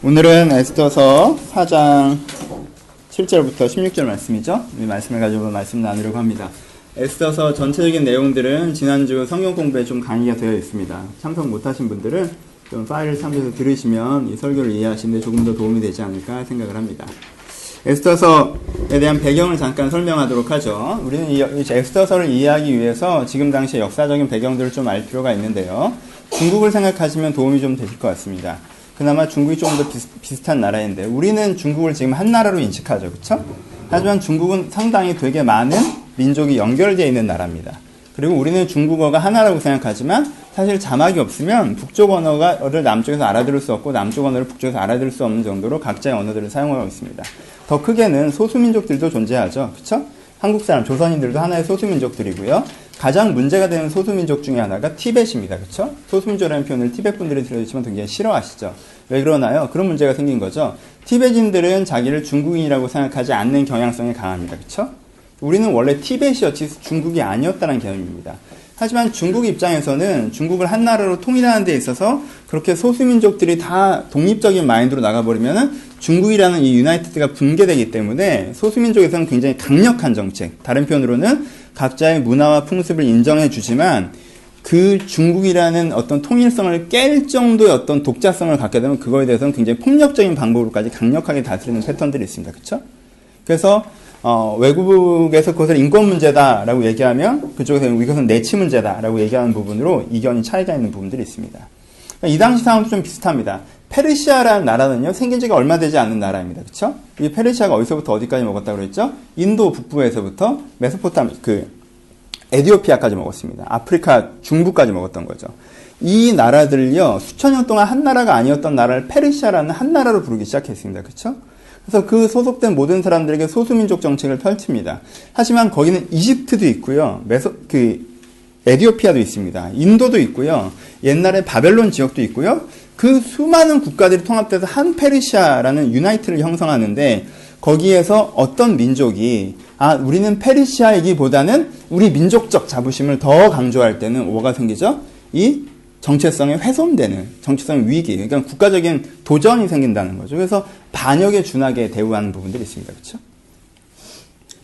오늘은 에스더서 4장 7절부터 16절 말씀이죠. 이 말씀을 가지고 말씀 나누려고 합니다. 에스더서 전체적인 내용들은 지난주 성경 공부에 좀 강의가 되어 있습니다. 참석 못하신 분들은 좀 파일을 참조해서 들으시면 이 설교를 이해하시는데 조금 더 도움이 되지 않을까 생각을 합니다. 에스더서에 대한 배경을 잠깐 설명하도록 하죠. 우리는 이 에스더서를 이해하기 위해서 지금 당시의 역사적인 배경들을 좀 알 필요가 있는데요. 중국을 생각하시면 도움이 좀 되실 것 같습니다. 그나마 중국이 조금 더 비슷한 나라인데 우리는 중국을 지금 한 나라로 인식하죠. 그렇죠? 하지만 중국은 상당히 되게 많은 민족이 연결되어 있는 나라입니다. 그리고 우리는 중국어가 하나라고 생각하지만 사실 자막이 없으면 북쪽 언어를 남쪽에서 알아들을 수 없고 남쪽 언어를 북쪽에서 알아들을 수 없는 정도로 각자의 언어들을 사용하고 있습니다. 더 크게는 소수민족들도 존재하죠. 그렇죠? 한국 사람, 조선인들도 하나의 소수민족들이고요. 가장 문제가 되는 소수민족 중에 하나가 티벳입니다. 그렇죠? 소수민족이라는 표현을 티벳 분들이 들어주시면 굉장히 싫어하시죠. 왜 그러나요? 그런 문제가 생긴 거죠. 티벳인들은 자기를 중국인이라고 생각하지 않는 경향성이 강합니다. 그렇죠? 우리는 원래 티벳이었지 중국이 아니었다는 개념입니다. 하지만 중국 입장에서는 중국을 한 나라로 통일하는 데 있어서 그렇게 소수민족들이 다 독립적인 마인드로 나가버리면은 중국이라는 이 유나이티드가 붕괴되기 때문에 소수민족에서는 굉장히 강력한 정책, 다른 표현으로는 각자의 문화와 풍습을 인정해 주지만 그 중국이라는 어떤 통일성을 깰 정도의 어떤 독자성을 갖게 되면 그거에 대해서는 굉장히 폭력적인 방법으로까지 강력하게 다스리는 패턴들이 있습니다. 그렇죠? 그래서 외국에서 그것을 인권 문제다라고 얘기하면 그쪽에서 이것은 내치 문제다라고 얘기하는 부분으로 이견이 차이가 있는 부분들이 있습니다. 이 당시 상황도 좀 비슷합니다. 페르시아라는 나라는요, 생긴 지가 얼마 되지 않는 나라입니다. 그쵸? 이 페르시아가 어디서부터 어디까지 먹었다고 그랬죠? 인도 북부에서부터 에디오피아까지 먹었습니다. 아프리카 중부까지 먹었던 거죠. 이 나라들요, 수천 년 동안 한 나라가 아니었던 나라를 페르시아라는 한 나라로 부르기 시작했습니다. 그쵸? 그래서 그 소속된 모든 사람들에게 소수민족 정책을 펼칩니다. 하지만 거기는 이집트도 있고요. 에디오피아도 있습니다. 인도도 있고요. 옛날에 바벨론 지역도 있고요. 그 수많은 국가들이 통합돼서 한 페르시아라는 유나이트를 형성하는데 거기에서 어떤 민족이 우리는 페르시아이기보다는 우리 민족적 자부심을 더 강조할 때는 뭐가 생기죠? 이 정체성이 훼손되는 정체성 위기, 그러니까 국가적인 도전이 생긴다는 거죠. 그래서 반역에 준하게 대우하는 부분들이 있습니다. 그렇죠?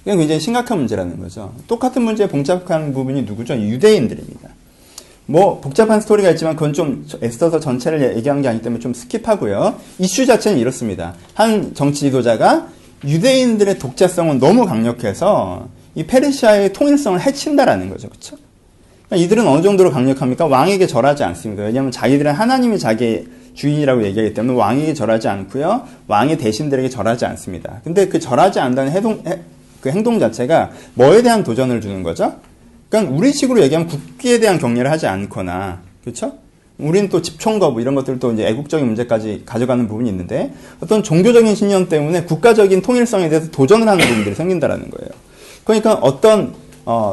이건 굉장히 심각한 문제라는 거죠. 똑같은 문제에 봉착한 부분이 누구죠? 유대인들입니다. 복잡한 스토리가 있지만 그건 좀 에스더서 전체를 얘기하는 게 아니기 때문에 좀 스킵하고요. 이슈 자체는 이렇습니다. 한 정치 지도자가 유대인들의 독자성은 너무 강력해서 이 페르시아의 통일성을 해친다라는 거죠. 그렇죠? 이들은 어느 정도로 강력합니까? 왕에게 절하지 않습니다. 왜냐하면 자기들은 하나님이 자기의 주인이라고 얘기하기 때문에 왕에게 절하지 않고요. 왕의 대신들에게 절하지 않습니다. 근데 그 절하지 않는다는 행동 자체가 뭐에 대한 도전을 주는 거죠? 그러니까 우리식으로 얘기하면 국기에 대한 경례를 하지 않거나, 그렇죠? 우리는 또 집총 거부 이런 것들도 이제 애국적인 문제까지 가져가는 부분이 있는데 어떤 종교적인 신념 때문에 국가적인 통일성에 대해서 도전을 하는 부분들이 생긴다라는 거예요. 그러니까 어떤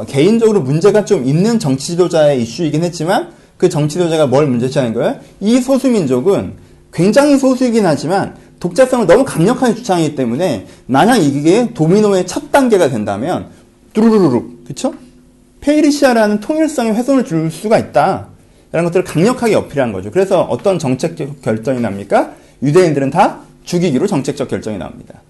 개인적으로 문제가 좀 있는 정치 지도자의 이슈이긴 했지만 그 정치 지도자가 뭘 문제시하는 거예요? 이 소수민족은 굉장히 소수이긴 하지만 독자성을 너무 강력하게 주장하기 때문에 만약 이게 도미노의 첫 단계가 된다면 뚜루루룩, 그렇죠? 페르시아라는 통일성에 훼손을 줄 수가 있다. 라는 것들을 강력하게 어필한 거죠. 그래서 어떤 정책적 결정이 납니까? 유대인들은 다 죽이기로 정책적 결정이 나옵니다.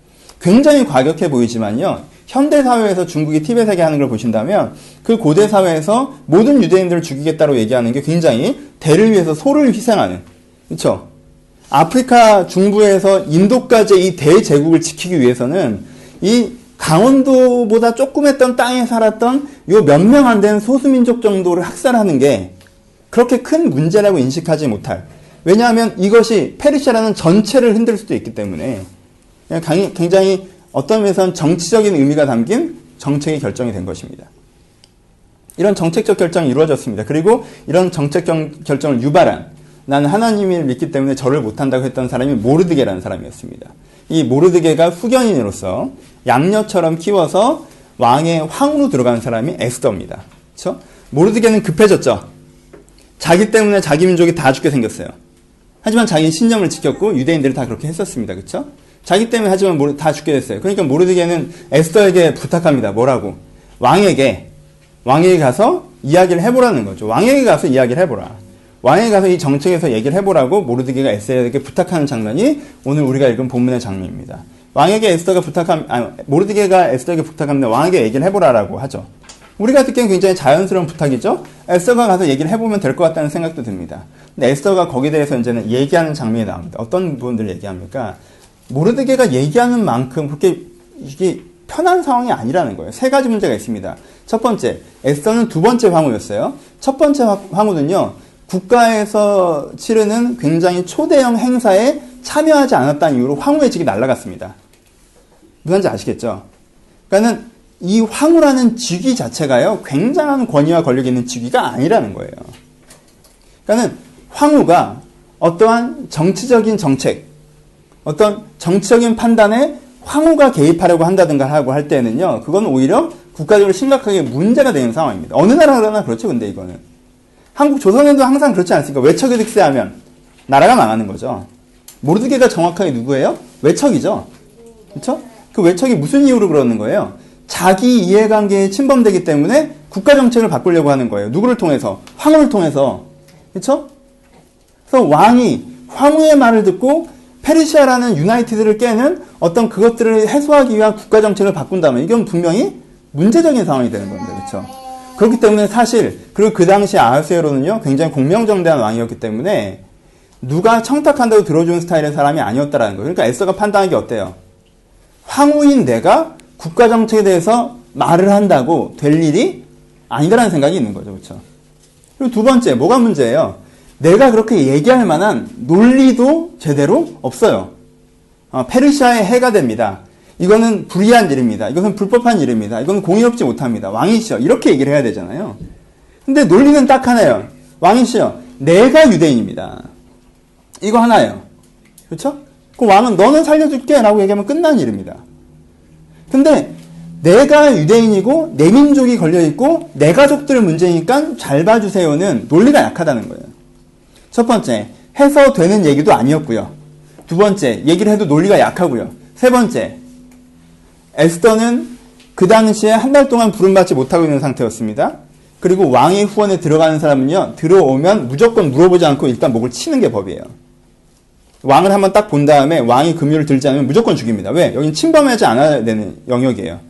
굉장히 과격해 보이지만요. 현대 사회에서 중국이 티벳에게 하는 걸 보신다면 그 고대 사회에서 모든 유대인들을 죽이겠다고 얘기하는 게 굉장히 대를 위해서 소를 희생하는, 그렇죠? 아프리카 중부에서 인도까지 이 대제국을 지키기 위해서는 이 강원도보다 조금 했던 땅에 살았던 요 몇 명 안 되는 소수민족 정도를 학살하는 게 그렇게 큰 문제라고 인식하지 못할. 왜냐하면 이것이 페르시아라는 전체를 흔들 수도 있기 때문에 굉장히 어떤 면에서는 정치적인 의미가 담긴 정책이 결정이 된 것입니다. 이런 정책적 결정이 이루어졌습니다. 그리고 이런 정책적 결정을 유발한 나는 하나님을 믿기 때문에 절을 못한다고 했던 사람이 모르드게라는 사람이었습니다. 이 모르드게가 후견인으로서 양녀처럼 키워서 왕의 황으로 들어간 사람이 에스더입니다. 그렇죠? 모르드게는 급해졌죠. 자기 때문에 자기 민족이 다 죽게 생겼어요. 하지만 자기 신념을 지켰고 유대인들이 다 그렇게 했었습니다. 그렇죠? 자기 때문에 하지만 다 죽게 됐어요. 그러니까 모르드게는 에스더에게 부탁합니다. 뭐라고? 왕에게 가서 이야기를 해보라는 거죠. 왕에게 가서 이야기를 해보라. 왕에게 가서 이 정책에서 얘기를 해보라고 모르드게가 에스더에게 부탁하는 장면이 오늘 우리가 읽은 본문의 장면입니다. 왕에게 에스더가 모르드게가 에스더에게 부탁합니다. 왕에게 얘기를 해보라라고 하죠. 우리가 듣기엔 굉장히 자연스러운 부탁이죠. 에스더가 가서 얘기를 해보면 될 것 같다는 생각도 듭니다. 근데 에스더가 거기에 대해서 이제는 얘기하는 장면이 나옵니다. 어떤 부분들을 얘기합니까? 모르드게가 얘기하는 만큼 그렇게 이게 편한 상황이 아니라는 거예요. 세 가지 문제가 있습니다. 첫 번째, 에스더는 두 번째 황후였어요. 첫 번째 황후는요, 국가에서 치르는 굉장히 초대형 행사에 참여하지 않았다는 이유로 황후의 직이 날아갔습니다. 무슨 말인지 아시겠죠? 그러니까는 이 황후라는 직위 자체가요, 굉장한 권위와 권력이 있는 직위가 아니라는 거예요. 그러니까는 황후가 어떠한 정치적인 정책, 어떤 정치적인 판단에 황후가 개입하려고 한다든가 하고 할 때는요, 그건 오히려 국가적으로 심각하게 문제가 되는 상황입니다. 어느 나라나 그렇죠, 근데 이거는. 한국 조선에도 항상 그렇지 않습니까? 외척이 득세하면 나라가 망하는 거죠. 모르드게가 정확하게 누구예요? 외척이죠. 그렇죠? 그 외척이 무슨 이유로 그러는 거예요? 자기 이해관계에 침범되기 때문에 국가 정책을 바꾸려고 하는 거예요. 누구를 통해서? 황후를 통해서. 그렇죠? 그래서 왕이 황후의 말을 듣고 페르시아라는 유나이티드를 깨는 어떤 그것들을 해소하기 위한 국가 정책을 바꾼다면 이건 분명히 문제적인 상황이 되는 겁니다. 그렇죠? 그렇기 때문에 사실 그리고 그 당시 아하수에로는요, 굉장히 공명정대한 왕이었기 때문에 누가 청탁한다고 들어주는 스타일의 사람이 아니었다라는 거예요. 그러니까 에스더가 판단한 게 어때요? 황후인 내가 국가 정책에 대해서 말을 한다고 될 일이 아니다라는 생각이 있는 거죠. 그렇죠? 그리고 두 번째, 뭐가 문제예요? 내가 그렇게 얘기할 만한 논리도 제대로 없어요. 페르시아의 해가 됩니다. 이거는 불의한 일입니다. 이것은 불법한 일입니다. 이건 공의롭지 못합니다. 왕이시여. 이렇게 얘기를 해야 되잖아요. 근데 논리는 딱 하나예요. 왕이시여. 내가 유대인입니다. 이거 하나예요. 그렇죠? 그 왕은 너는 살려줄게 라고 얘기하면 끝난 일입니다. 근데 내가 유대인이고 내 민족이 걸려있고 내 가족들 문제니까 잘 봐주세요는 논리가 약하다는 거예요. 첫 번째, 해서 되는 얘기도 아니었고요. 두 번째, 얘기를 해도 논리가 약하고요. 세 번째, 에스더는 그 당시에 한 달 동안 부름받지 못하고 있는 상태였습니다. 그리고 왕의 후원에 들어가는 사람은요, 들어오면 무조건 물어보지 않고 일단 목을 치는 게 법이에요. 왕을 한번 딱 본 다음에 왕이 금유를 들지 않으면 무조건 죽입니다. 왜? 여긴 침범하지 않아야 되는 영역이에요.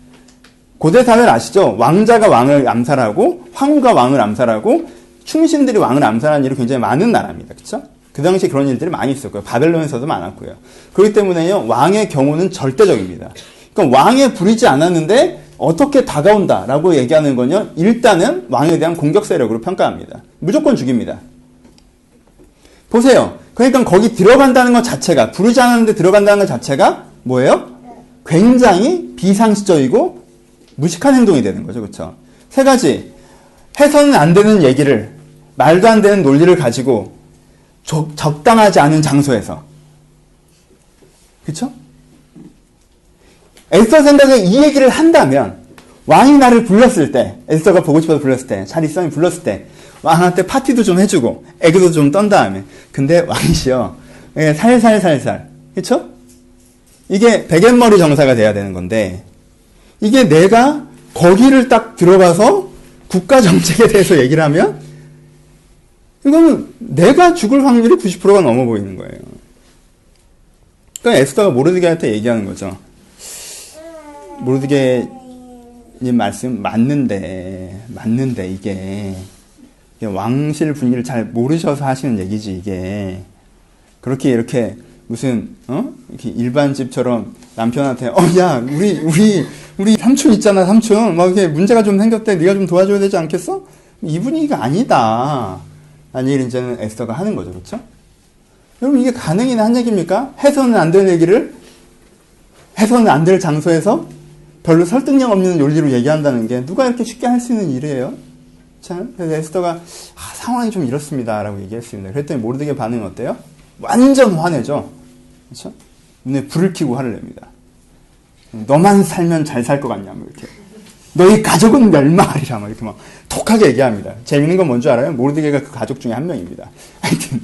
고대 사회를 아시죠? 왕자가 왕을 암살하고 황후가 왕을 암살하고 충신들이 왕을 암살하는 일이 굉장히 많은 나라입니다. 그렇죠? 그 당시에 그런 일들이 많이 있었고요. 바벨론에서도 많았고요. 그렇기 때문에요, 왕의 경우는 절대적입니다. 그러니까 왕에 부리지 않았는데 어떻게 다가온다라고 얘기하는 건요, 일단은 왕에 대한 공격 세력으로 평가합니다. 무조건 죽입니다. 보세요. 그러니까 거기 들어간다는 것 자체가, 부르지 않았는데 들어간다는 것 자체가 뭐예요? 굉장히 비상식적이고 무식한 행동이 되는 거죠. 그렇죠? 세 가지. 해서는 안 되는 얘기를, 말도 안 되는 논리를 가지고 적당하지 않은 장소에서. 그렇죠? 에스더 생각에 이 얘기를 한다면 왕이 나를 불렀을 때, 에스더가 보고 싶어서 불렀을 때, 잘 있으면 불렀을 때 왕한테 파티도 좀 해주고 애교도 좀 떤 다음에, 근데 왕이시여, 살살살살, 그렇죠? 이게 베갯머리 정사가 돼야 되는 건데, 이게 내가 거기를 딱 들어가서 국가 정책에 대해서 얘기를 하면 이거는 내가 죽을 확률이 90%가 넘어 보이는 거예요. 그러니까 에스더가 모르드게한테 얘기하는 거죠. 모르드게님 말씀 맞는데 이게 왕실 분위기를 잘 모르셔서 하시는 얘기지. 이게 그렇게 이렇게 무슨 이렇게 일반 집처럼 남편한테 야 우리 삼촌 있잖아, 삼촌 막 이렇게 문제가 좀 생겼대, 네가 좀 도와줘야 되지 않겠어? 이 분위기가 아니다. 라는 얘기를 이제는 에스더가 하는 거죠. 그렇죠? 여러분, 이게 가능이나 한 얘기입니까? 해서는 안 될 얘기를 해서는 안 될 장소에서 별로 설득력 없는 논리로 얘기한다는 게 누가 이렇게 쉽게 할 수 있는 일이에요? 참. 그래서 에스더가 상황이 좀 이렇습니다 라고 얘기했습니다. 그랬더니 모르드게 반응은 어때요? 완전 화내죠. 그렇죠? 눈에 불을 켜고 화를 냅니다. 너만 살면 잘 살 것 같냐, 뭐 이렇게. 너희 가족은 멸망하리라, 막 이렇게 막 독하게 얘기합니다. 재밌는 건 뭔지 알아요? 모르드게가 그 가족 중에 한 명입니다. 하여튼.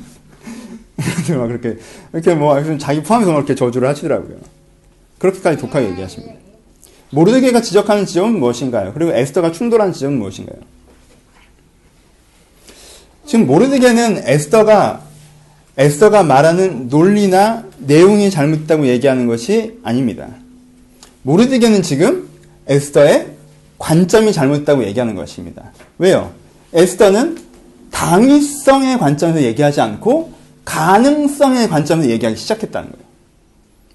막 이렇게 뭐, 자기 포함해서 이렇게 저주를 하시더라고요. 그렇게까지 독하게 얘기하십니다. 모르드게가 지적하는 지점은 무엇인가요? 그리고 에스더가 충돌하는 지점은 무엇인가요? 지금 모르드게는 에스더가 말하는 논리나 내용이 잘못됐다고 얘기하는 것이 아닙니다. 모르드게는 지금 에스더의 관점이 잘못됐다고 얘기하는 것입니다. 왜요? 에스더는 당위성의 관점에서 얘기하지 않고 가능성의 관점에서 얘기하기 시작했다는 거예요.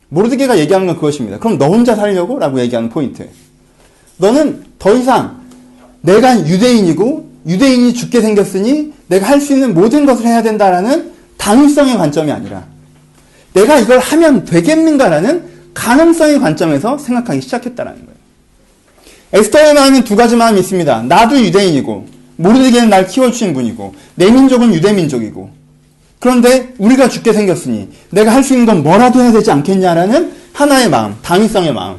모르드게가 얘기하는 건 그것입니다. 그럼 너 혼자 살려고? 라고 얘기하는 포인트. 너는 더 이상 내가 유대인이고 유대인이 죽게 생겼으니 내가 할 수 있는 모든 것을 해야 된다라는 당위성의 관점이 아니라 내가 이걸 하면 되겠는가라는 가능성의 관점에서 생각하기 시작했다는 거예요. 에스더의 마음은 두 가지 마음이 있습니다. 나도 유대인이고 모르드게는 날 키워주신 분이고 내 민족은 유대 민족이고 그런데 우리가 죽게 생겼으니 내가 할 수 있는 건 뭐라도 해야 되지 않겠냐라는 하나의 마음, 당위성의 마음.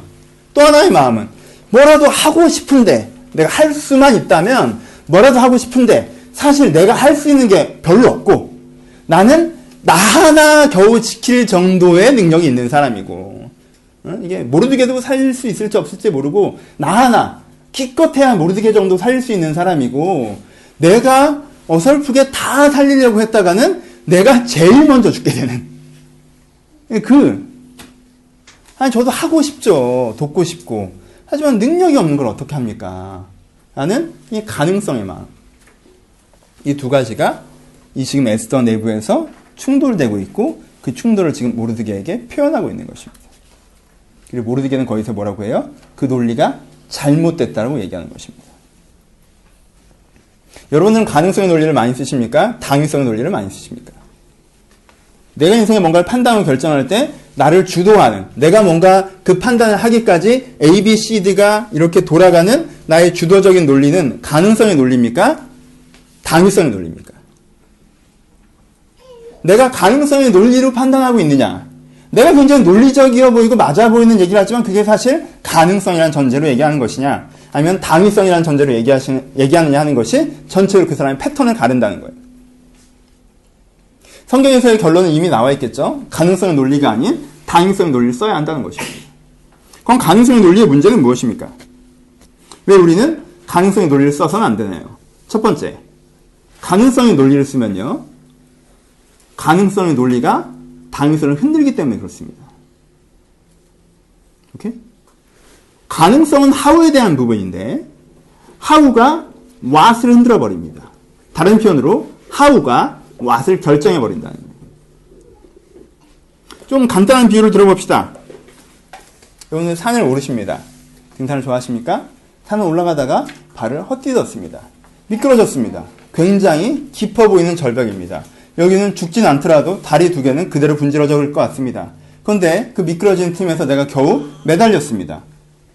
또 하나의 마음은 뭐라도 하고 싶은데 내가 할 수만 있다면 뭐라도 하고 싶은데 사실 내가 할 수 있는 게 별로 없고 나는 나 하나 겨우 지킬 정도의 능력이 있는 사람이고 이게 모르드게도 살릴 수 있을지 없을지 모르고 나 하나 기껏해야 모르드게 정도 살릴 수 있는 사람이고 내가 어설프게 다 살리려고 했다가는 내가 제일 먼저 죽게 되는 아니 저도 하고 싶죠. 돕고 싶고 하지만 능력이 없는 걸 어떻게 합니까? 라는 이 가능성의 마음. 이 두 가지가 이 지금 에스더 내부에서 충돌되고 있고 그 충돌을 지금 모르드게에게 표현하고 있는 것입니다. 그리고 모르드게는 거기서 뭐라고 해요? 그 논리가 잘못됐다고 얘기하는 것입니다. 여러분은 가능성의 논리를 많이 쓰십니까? 당위성의 논리를 많이 쓰십니까? 내가 인생에 뭔가를 판단하고 결정할 때 나를 주도하는, 내가 뭔가 그 판단을 하기까지 A, B, C, D가 이렇게 돌아가는 나의 주도적인 논리는 가능성의 논리입니까? 당위성의 논리입니까? 내가 가능성의 논리로 판단하고 있느냐? 내가 굉장히 논리적이어 보이고 맞아 보이는 얘기를 하지만 그게 사실 가능성이라는 전제로 얘기하는 것이냐? 아니면 당위성이라는 전제로 얘기하느냐 하는 것이 전체로 그 사람의 패턴을 가른다는 거예요. 성경에서의 결론은 이미 나와 있겠죠? 가능성의 논리가 아닌 당위성의 논리를 써야 한다는 것입니다. 그럼 가능성의 논리의 문제는 무엇입니까? 왜 우리는 가능성의 논리를 써서는 안 되나요? 첫 번째, 가능성의 논리를 쓰면요. 가능성의 논리가 당위성을 흔들기 때문에 그렇습니다. 오케이? 가능성은 how에 대한 부분인데 how가 what을 흔들어 버립니다. 다른 표현으로 how가 what을 결정해 버린다는 거예요. 좀 간단한 비유를 들어봅시다. 여러분은 산을 오르십니다. 등산을 좋아하십니까? 산을 올라가다가 발을 헛디뎠습니다. 미끄러졌습니다. 굉장히 깊어 보이는 절벽입니다. 여기는 죽진 않더라도 다리 두 개는 그대로 분질러질 것 같습니다. 그런데 그 미끄러진 틈에서 내가 겨우 매달렸습니다.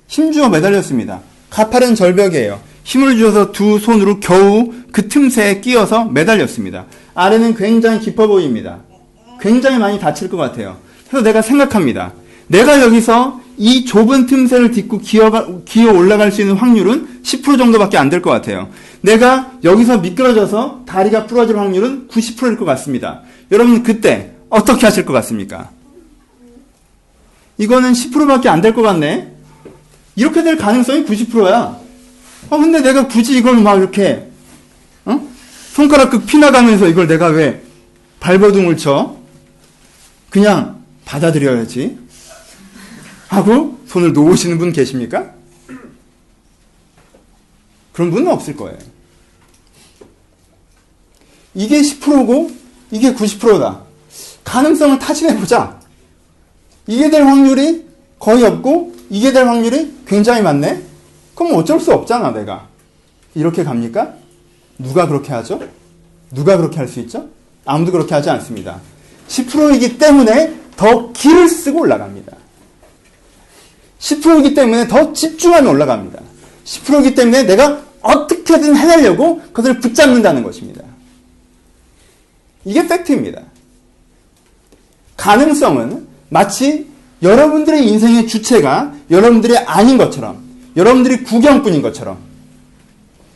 힘주어 매달렸습니다. 가파른 절벽이에요. 힘을 주어서 두 손으로 겨우 그 틈새에 끼어서 매달렸습니다. 아래는 굉장히 깊어 보입니다. 굉장히 많이 다칠 것 같아요. 그래서 내가 생각합니다. 내가 여기서 이 좁은 틈새를 딛고 기어 올라갈 수 있는 확률은 10% 정도밖에 안 될 것 같아요. 내가 여기서 미끄러져서 다리가 부러질 확률은 90%일 것 같습니다. 여러분 그때 어떻게 하실 것 같습니까? 이거는 10%밖에 안 될 것 같네. 이렇게 될 가능성이 90%야. 근데 내가 굳이 이걸 막 이렇게 손가락 끝 피나가면서 이걸 내가 왜 발버둥을 쳐? 그냥 받아들여야지 하고 손을 놓으시는 분 계십니까? 그런 분은 없을 거예요. 이게 10%고 이게 90%다. 가능성을 타진해보자. 이게 될 확률이 거의 없고 이게 될 확률이 굉장히 많네? 그럼 어쩔 수 없잖아, 내가. 이렇게 갑니까? 누가 그렇게 하죠? 누가 그렇게 할 수 있죠? 아무도 그렇게 하지 않습니다. 10%이기 때문에 더 기를 쓰고 올라갑니다. 10%이기 때문에 더 집중하면 올라갑니다. 10%이기 때문에 내가 어떻게든 해내려고 그것을 붙잡는다는 것입니다. 이게 팩트입니다. 가능성은 마치 여러분들의 인생의 주체가 여러분들이 아닌 것처럼, 여러분들이 구경꾼인 것처럼,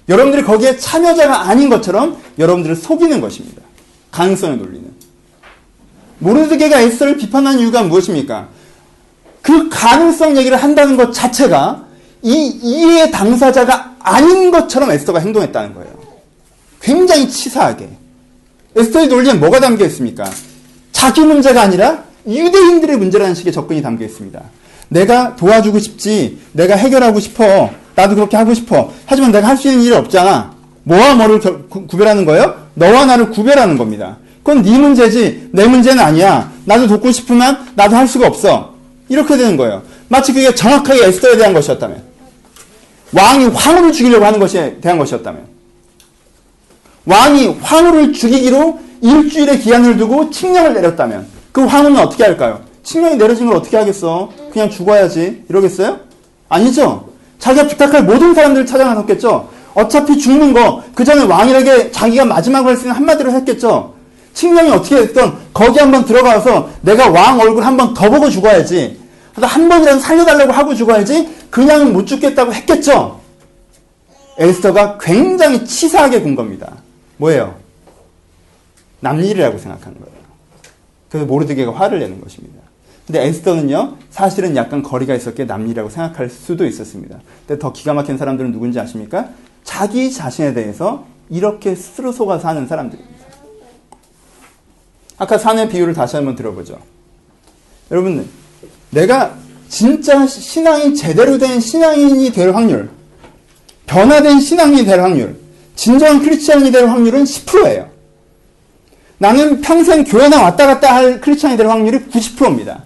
여러분들이 거기에 참여자가 아닌 것처럼 여러분들을 속이는 것입니다. 가능성의 논리는. 모르드게가 에스더를 비판한 이유가 무엇입니까? 그 가능성 얘기를 한다는 것 자체가 이 이해의 당사자가 아닌 것처럼 에스더가 행동했다는 거예요. 굉장히 치사하게, 에스더의 논리엔 뭐가 담겨 있습니까? 자기 문제가 아니라 유대인들의 문제라는 식의 접근이 담겨 있습니다. 내가 도와주고 싶지, 내가 해결하고 싶어, 나도 그렇게 하고 싶어. 하지만 내가 할 수 있는 일이 없잖아. 뭐와 뭐를 구별하는 거예요? 너와 나를 구별하는 겁니다. 그건 네 문제지 내 문제는 아니야. 나도 돕고 싶으면 나도 할 수가 없어. 이렇게 되는 거예요. 마치 그게 정확하게 에스더에 대한 것이었다면, 왕이 황후를 죽이려고 하는 것에 대한 것이었다면, 왕이 황후를 죽이기로 일주일의 기한을 두고 칙령을 내렸다면 그 황후는 어떻게 할까요? 칙령이 내려진 걸 어떻게 하겠어? 그냥 죽어야지 이러겠어요? 아니죠. 자기가 부탁할 모든 사람들을 찾아 나섰겠죠. 어차피 죽는 거 그 전에 왕에게 자기가 마지막으로 할 수 있는 한마디로 했겠죠. 칙령이 어떻게 됐든 거기 한번 들어가서 내가 왕 얼굴 한번 더 보고 죽어야지, 한 번이라도 살려달라고 하고 죽어야지, 그냥 못 죽겠다고 했겠죠. 에스더가 굉장히 치사하게 군 겁니다. 뭐예요? 남일이라고 생각하는 거예요. 그래서 모르드게가 화를 내는 것입니다. 근데 에스더는요, 사실은 약간 거리가 있었기에 남일이라고 생각할 수도 있었습니다. 근데 더 기가 막힌 사람들은 누군지 아십니까? 자기 자신에 대해서 이렇게 스스로 속아서 하는 사람들입니다. 아까 산의 비유를 다시 한번 들어보죠. 여러분, 내가 진짜 신앙이 제대로 된 신앙인이 될 확률, 변화된 신앙인이 될 확률, 진정한 크리스찬이 될 확률은 10%예요. 나는 평생 교회나 왔다 갔다 할 크리스찬이 될 확률이 90%입니다.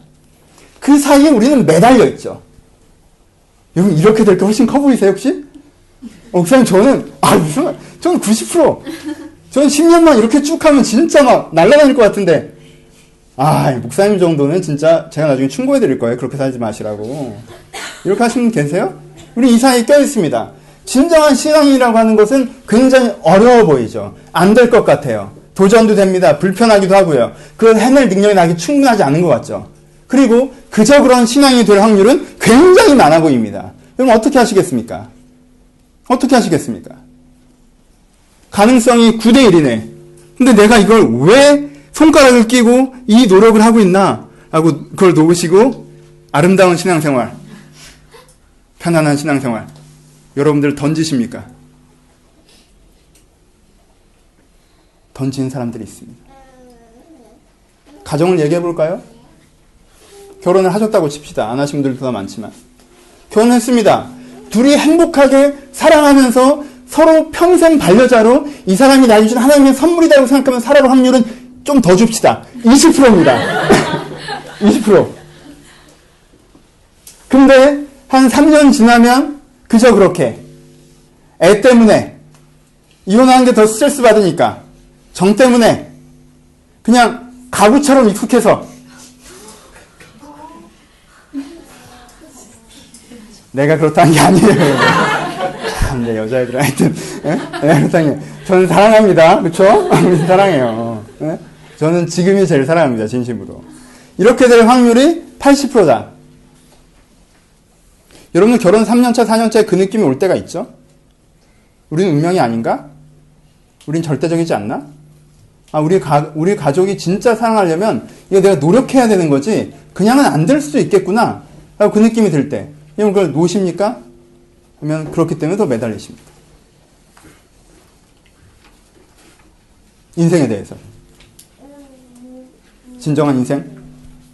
그 사이에 우리는 매달려 있죠. 여러분, 이렇게 될 게 훨씬 커 보이세요, 혹시? 목사님, 저는 90%. 저는 10년만 이렇게 쭉 하면 진짜 막 날아다닐 것 같은데, 목사님 정도는 진짜 제가 나중에 충고해 드릴 거예요. 그렇게 살지 마시라고. 이렇게 하시는 분 계세요? 우리 이 사이에 껴 있습니다. 진정한 신앙이라고 하는 것은 굉장히 어려워 보이죠. 안 될 것 같아요. 도전도 됩니다. 불편하기도 하고요. 그걸 해낼 능력이 나기 충분하지 않은 것 같죠. 그리고 그저 그런 신앙이 될 확률은 굉장히 많아 보입니다. 그럼 어떻게 하시겠습니까? 어떻게 하시겠습니까? 가능성이 9대 1이네. 근데 내가 이걸 왜 손가락을 끼고 이 노력을 하고 있나? 하고 그걸 놓으시고 아름다운 신앙생활, 편안한 신앙생활, 여러분들 던지십니까? 던지는 사람들이 있습니다. 가정을 얘기해 볼까요? 결혼을 하셨다고 칩시다. 안 하신 분들도 더 많지만. 결혼했습니다. 둘이 행복하게 사랑하면서 서로 평생 반려자로 이 사람이 나에게 준 하나님의 선물이라고 생각하면 살아갈 확률은 좀 더 줍시다. 20%입니다. 20%. 근데 한 3년 지나면 그저 그렇게 애 때문에 이혼하는 게 더 스트레스 받으니까, 정 때문에 그냥 가구처럼 익숙해서, 내가 그렇다는 게 아니에요. 참, 내 여자애들 하여튼, 내가 그렇다는 게, 저는 사랑합니다. 그쵸? 사랑해요. 예? 저는 지금이 제일 사랑합니다. 진심으로. 이렇게 될 확률이 80%다. 여러분, 결혼 3년차, 4년차에 그 느낌이 올 때가 있죠? 우리는 운명이 아닌가? 우린 절대적이지 않나? 우리 가족이 진짜 사랑하려면 이거 내가 노력해야 되는 거지 그냥은 안 될 수도 있겠구나 라고 그 느낌이 들 때, 여러분 그걸 놓으십니까? 하면 그렇기 때문에 더 매달리십니다. 인생에 대해서. 진정한 인생,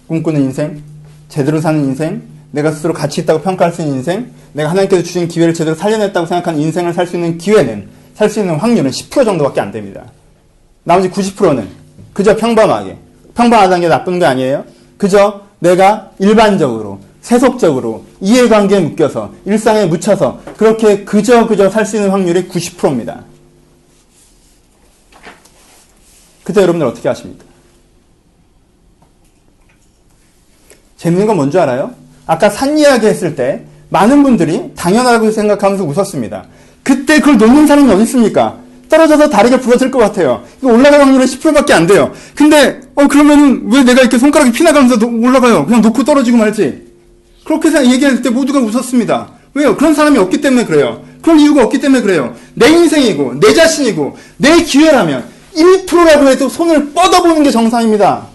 꿈꾸는 인생, 제대로 사는 인생, 내가 스스로 가치 있다고 평가할 수 있는 인생, 내가 하나님께서 주신 기회를 제대로 살려냈다고 생각하는 인생을 살 수 있는 기회는, 살 수 있는 확률은 10% 정도밖에 안 됩니다. 나머지 90%는 그저 평범하게, 평범하다는 게 나쁜 게 아니에요. 그저 내가 일반적으로, 세속적으로, 이해관계에 묶여서, 일상에 묻혀서 그렇게 그저 살 수 있는 확률이 90%입니다. 그때 여러분들 어떻게 하십니까? 재밌는 건 뭔지 알아요? 아까 산 이야기 했을 때 많은 분들이 당연하다고 생각하면서 웃었습니다. 그때 그걸 놓는 사람이 어디 있습니까? 떨어져서 다리가 부러질 것 같아요. 이거 올라갈 확률은 10%밖에 안 돼요. 근데 그러면은 왜 내가 이렇게 손가락이 피나가면서 올라가요? 그냥 놓고 떨어지고 말지. 그렇게 얘기할 때 모두가 웃었습니다. 왜요? 그런 사람이 없기 때문에 그래요. 그런 이유가 없기 때문에 그래요. 내 인생이고 내 자신이고 내 기회라면 1%라고 해도 손을 뻗어보는 게 정상입니다.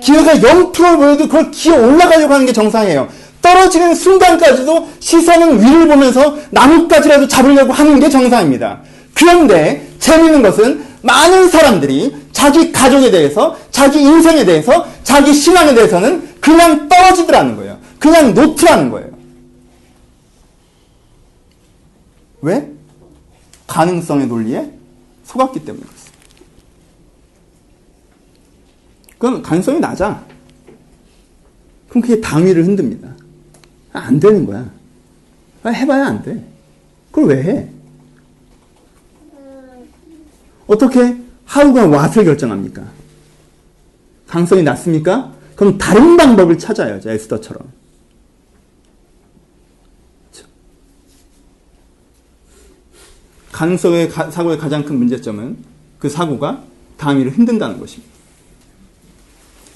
기회가 0% 보여도 그걸 기어 올라가려고 하는 게 정상이에요. 떨어지는 순간까지도 시선은 위를 보면서 나뭇가지라도 잡으려고 하는 게 정상입니다. 그런데 재미있는 것은 많은 사람들이 자기 가족에 대해서, 자기 인생에 대해서, 자기 신앙에 대해서는 그냥 떨어지더라는 거예요. 그냥 놓더라는 거예요. 왜? 가능성의 논리에 속았기 때문에 그렇습니다. 그럼 가능성이 낮아. 그럼 그게 당위를 흔듭니다. 안 되는 거야. 해봐야 안 돼. 그걸 왜 해? 어떻게 how가 what을 결정합니까? 가능성이 낮습니까? 그럼 다른 방법을 찾아야죠. 에스더처럼. 그렇죠? 가능성의 사고의 가장 큰 문제점은 그 사고가 당위를 흔든다는 것입니다.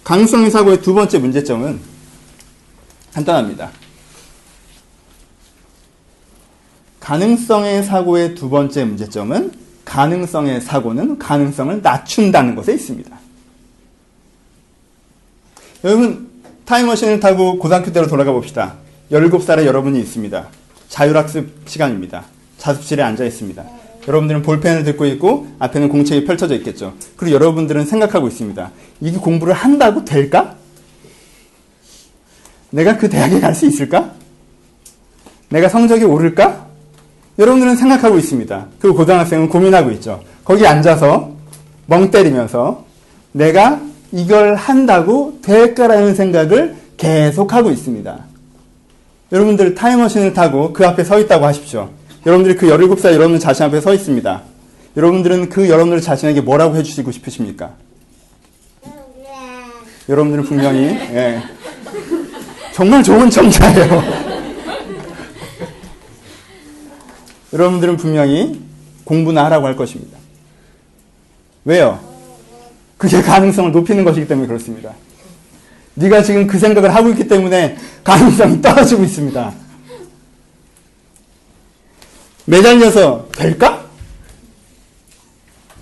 가능성의 사고의 두 번째 문제점은 간단합니다. 가능성의 사고의 두 번째 문제점은 가능성의 사고는 가능성을 낮춘다는 것에 있습니다. 여러분, 타임머신을 타고 고등학교 때로 돌아가 봅시다. 17살의 여러분이 있습니다. 자율학습 시간입니다. 자습실에 앉아 있습니다. 여러분들은 볼펜을 들고 있고 앞에는 공책이 펼쳐져 있겠죠. 그리고 여러분들은 생각하고 있습니다. 이게 공부를 한다고 될까? 내가 그 대학에 갈 수 있을까? 내가 성적이 오를까? 여러분들은 생각하고 있습니다. 그리고 고등학생은 고민하고 있죠. 거기 앉아서 멍 때리면서 내가 이걸 한다고 될까라는 생각을 계속하고 있습니다. 여러분들 타임머신을 타고 그 앞에 서 있다고 하십시오. 여러분들이 그 17살 여러분 자신 앞에 서 있습니다. 여러분들은 그 여러분들 자신에게 뭐라고 해주시고 싶으십니까? 여러분들은 분명히 정말 좋은 청자예요. 여러분들은 분명히 공부나 하라고 할 것입니다. 왜요? 그게 가능성을 높이는 것이기 때문에 그렇습니다. 네가 지금 그 생각을 하고 있기 때문에 가능성이 떨어지고 있습니다. 매달려서 될까?